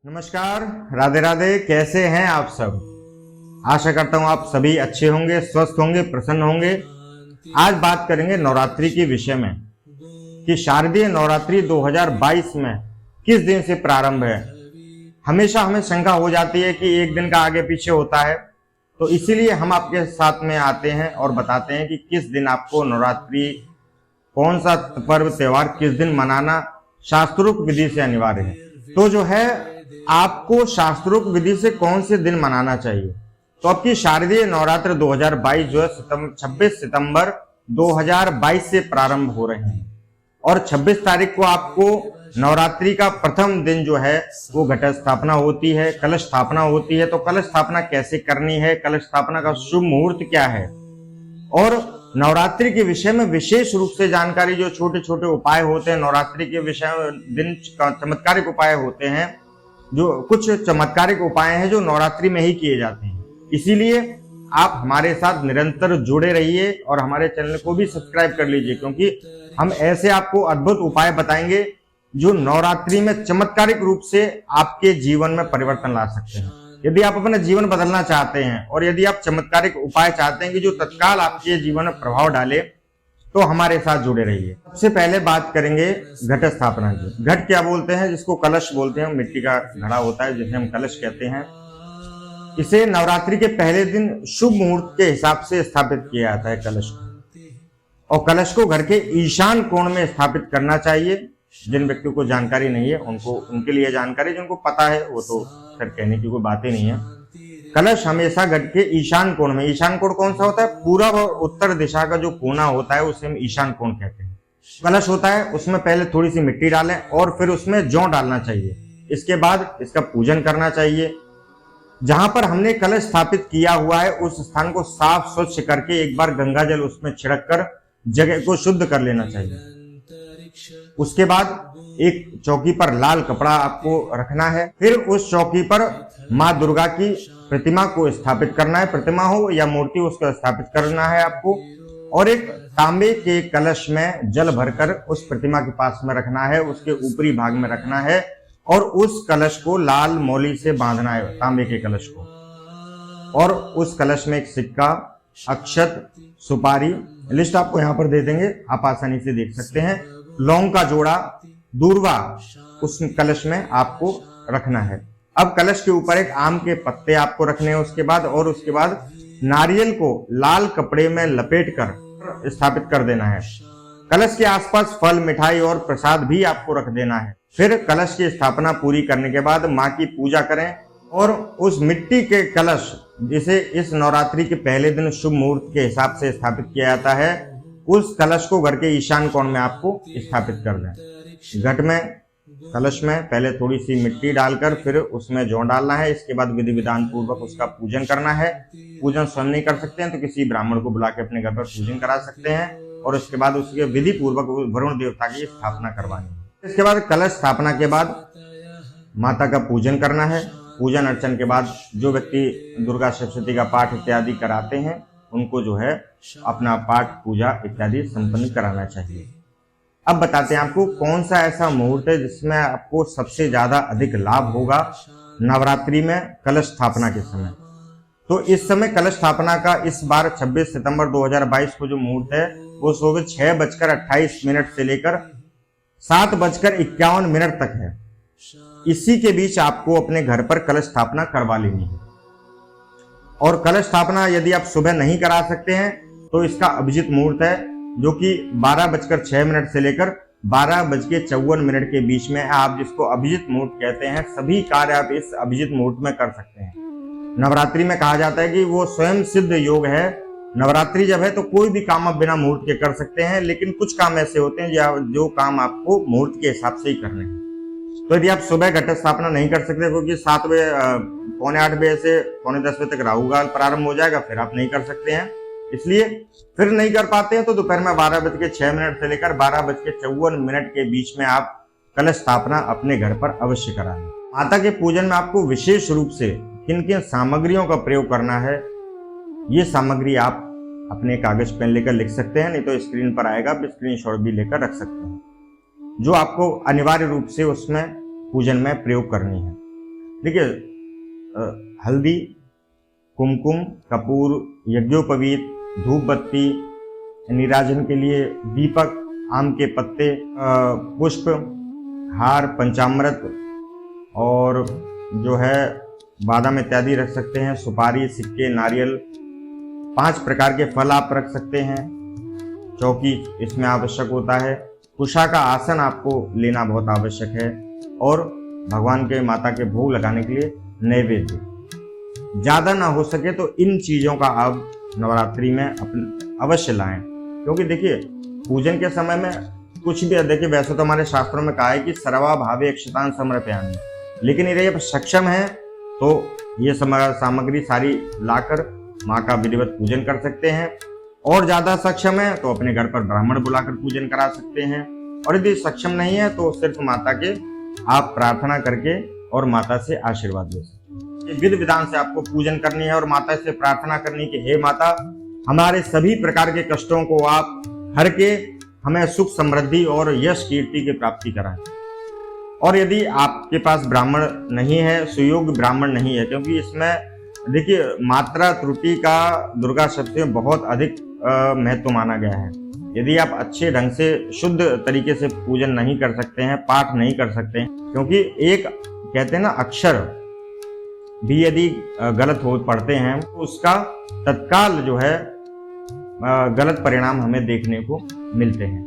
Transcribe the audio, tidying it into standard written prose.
नमस्कार, राधे राधे। कैसे हैं आप सब? आशा करता हूं आप सभी अच्छे होंगे, स्वस्थ होंगे, प्रसन्न होंगे। आज बात करेंगे नवरात्रि के विषय में कि शारदीय नवरात्रि 2022 में किस दिन से प्रारंभ है। हमेशा हमें शंका हो जाती है कि एक दिन का आगे पीछे होता है, तो इसीलिए हम आपके साथ में आते हैं और बताते हैं कि किस दिन आपको नवरात्रि, कौन सा पर्व त्योहार किस दिन मनाना शास्त्रोक्त विधि से अनिवार्य है। तो जो है आपको शास्त्रोक्त विधि से कौन से दिन मनाना चाहिए। तो आपकी शारदीय नवरात्र 2022 जो है 26 सितंबर 2022 से प्रारंभ हो रहे हैं और 26 तारीख को आपको नवरात्रि का प्रथम दिन जो है वो घट स्थापना होती है, कलश स्थापना होती है। तो कलश स्थापना कैसे करनी है, कलश स्थापना का शुभ मुहूर्त क्या है और नवरात्रि के विषय में विशेष रूप से जानकारी, जो छोटे छोटे उपाय होते हैं नवरात्रि के विषय में, दिन चमत्कारिक उपाय होते हैं, जो कुछ चमत्कारिक उपाय हैं जो नवरात्रि में ही किए जाते हैं। इसीलिए आप हमारे साथ निरंतर जुड़े रहिए और हमारे चैनल को भी सब्सक्राइब कर लीजिए, क्योंकि हम ऐसे आपको अद्भुत उपाय बताएंगे जो नवरात्रि में चमत्कारिक रूप से आपके जीवन में परिवर्तन ला सकते हैं। यदि आप अपना जीवन बदलना चाहते हैं और यदि आप चमत्कारिक उपाय चाहते हैं कि जो तत्काल आपके जीवन में प्रभाव डाले, तो हमारे साथ जुड़े रहिए। सबसे पहले बात करेंगे घट स्थापना की। घट क्या बोलते हैं? जिसको कलश बोलते हैं, मिट्टी का घड़ा होता है जिसे हम कलश कहते हैं। इसे नवरात्रि के पहले दिन शुभ मुहूर्त के हिसाब से स्थापित किया जाता है कलश को, और कलश को घर के ईशान कोण में स्थापित करना चाहिए। जिन व्यक्तियों को जानकारी नहीं है उनके लिए जानकारी, जिनको पता है वो तो फिर कहने की कोई बात ही नहीं है। कलश हमेशा घट के ईशान कोण में, ईशान कोण कौन सा होता है? पूरब और उत्तर दिशा का जो कोना होता है उसे हम ईशान कोण कहते हैं। कलश होता है, उसमें पहले थोड़ी सी मिट्टी डालें और फिर उसमें जौ डालना चाहिए। इसके बाद इसका पूजन करना चाहिए। जहां पर हमने कलश स्थापित किया हुआ है उस स्थान को साफ स्वच्छ करके एक बार गंगा जल उसमें छिड़क कर जगह को शुद्ध कर लेना चाहिए। उसके बाद एक चौकी पर लाल कपड़ा आपको रखना है। फिर उस चौकी पर माँ दुर्गा की प्रतिमा को स्थापित करना है। प्रतिमा हो या मूर्ति, उसको स्थापित करना है आपको, और एक तांबे के कलश में जल भरकर उस प्रतिमा के पास में रखना है, उसके ऊपरी भाग में रखना है और उस कलश को लाल मौली से बांधना है, तांबे के कलश को। और उस कलश में एक सिक्का, अक्षत, सुपारी, लिस्ट आपको यहाँ पर दे देंगे, आप आसानी से देख सकते हैं, लौंग का जोड़ा, दूर्वा उस कलश में आपको रखना है। अब कलश के ऊपर एक आम के पत्ते आपको रखने हैं उसके बाद नारियल को लाल कपड़े में लपेट कर स्थापित कर देना है। कलश के आसपास फल, मिठाई और प्रसाद भी आपको रख देना है। फिर कलश की स्थापना पूरी करने के बाद माँ की पूजा करें और उस मिट्टी के कलश, जिसे इस नवरात्रि के पहले दिन शुभ मुहूर्त के हिसाब से स्थापित किया जाता है, उस कलश को घर के ईशान कोण में आपको स्थापित कर दें। घट में, कलश में पहले थोड़ी सी मिट्टी डालकर फिर उसमें जौ डालना है। इसके बाद विधि विधान पूर्वक उसका पूजन करना है। पूजन स्वयं नहीं कर सकते हैं तो किसी ब्राह्मण को बुला के अपने घर पर पूजन करा सकते हैं और उसके बाद उसके विधि पूर्वक वरुण देवता की स्थापना करवानी है। इसके बाद कलश स्थापना के बाद माता का पूजन करना है। पूजन अर्चन के बाद जो व्यक्ति दुर्गा सप्तशती का पाठ इत्यादि कराते हैं उनको जो है अपना पाठ, पूजा इत्यादि संपन्न कराना चाहिए। अब बताते हैं आपको कौन सा ऐसा मुहूर्त है जिसमें आपको सबसे ज्यादा अधिक लाभ होगा नवरात्रि में कलश स्थापना के समय। तो इस समय कलश स्थापना का इस बार 26 सितंबर 2022 को जो मुहूर्त है वो सुबह 6:28 से लेकर 7:51 तक है। इसी के बीच आपको अपने घर पर कलश स्थापना करवा लेनी है। और कलश स्थापना यदि आप सुबह नहीं करा सकते हैं तो इसका अभिजित मुहूर्त है, जो कि 12:06 से लेकर 12:54 के बीच में है। आप जिसको अभिजित मुहूर्त कहते हैं, सभी कार्य आप इस अभिजित मुहूर्त में कर सकते हैं। नवरात्रि में कहा जाता है कि वो स्वयं सिद्ध योग है। नवरात्रि जब है तो कोई भी काम आप बिना मुहूर्त के कर सकते हैं, लेकिन कुछ काम ऐसे होते हैं जो काम आपको मुहूर्त के हिसाब से ही करने हैं। तो यदि आप सुबह घट स्थापना नहीं कर सकते, क्योंकि 7 बजे, पौने 8 बजे से पौने 10 बजे तक राहु काल प्रारंभ हो जाएगा, फिर आप नहीं कर सकते हैं। इसलिए फिर नहीं कर पाते हैं तो दोपहर में 12:06 से लेकर 12:54 के बीच में आप कलश स्थापना अपने घर पर अवश्य कराएं। माता के पूजन में आपको विशेष रूप से किन किन सामग्रियों का प्रयोग करना है, ये सामग्री आप अपने कागज पेन लेकर लिख सकते हैं, नहीं तो स्क्रीन पर आएगा, आप स्क्रीनशॉट भी लेकर रख सकते हैं, जो आपको अनिवार्य रूप से उसमें पूजन में प्रयोग करनी है। देखिए हल्दी, कुमकुम, कपूर, यज्ञोपवीत, धूप बत्ती, नीराजन के लिए दीपक, आम के पत्ते, पुष्प, हार, पंचामृत और जो है बादाम इत्यादि रख सकते हैं, सुपारी, सिक्के, नारियल, 5 प्रकार के फल आप रख सकते हैं। चौकी इसमें आवश्यक होता है। कुशा का आसन आपको लेना बहुत आवश्यक है और भगवान के माता के भोग लगाने के लिए नैवेद्य। ज़्यादा ना हो सके तो इन चीज़ों का आप नवरात्रि में अवश्य लाएं, क्योंकि देखिए पूजन के समय में कुछ भी, देखिए वैसे तो हमारे शास्त्रों में कहा है कि सर्वा भावे अक्षतान समर्पयामि, लेकिन यदि आप सक्षम हैं तो ये सामग्री सारी लाकर माँ का विधिवत पूजन कर सकते हैं, और ज़्यादा सक्षम है तो अपने घर पर ब्राह्मण बुलाकर पूजन करा सकते हैं, और यदि सक्षम नहीं है तो सिर्फ माता के आप प्रार्थना करके और माता से आशीर्वाद ले सकते हैं। विधि विधान से आपको पूजन करनी है और माता से प्रार्थना करनी कि हे माता, हमारे सभी प्रकार के कष्टों को आप हर के हमें सुख, समृद्धि और यश कीर्ति की प्राप्ति कराएं। और यदि आपके पास ब्राह्मण नहीं है, सुयोग्य ब्राह्मण नहीं है, क्योंकि इसमें देखिए मात्रा त्रुटि का दुर्गा शब्द में बहुत अधिक महत्व माना गया है। यदि आप अच्छे ढंग से शुद्ध तरीके से पूजन नहीं कर सकते हैं, पाठ नहीं कर सकते हैं, क्योंकि एक कहते हैं ना अक्षर भी यदि गलत हो पढ़ते हैं तो उसका तत्काल जो है गलत परिणाम हमें देखने को मिलते हैं।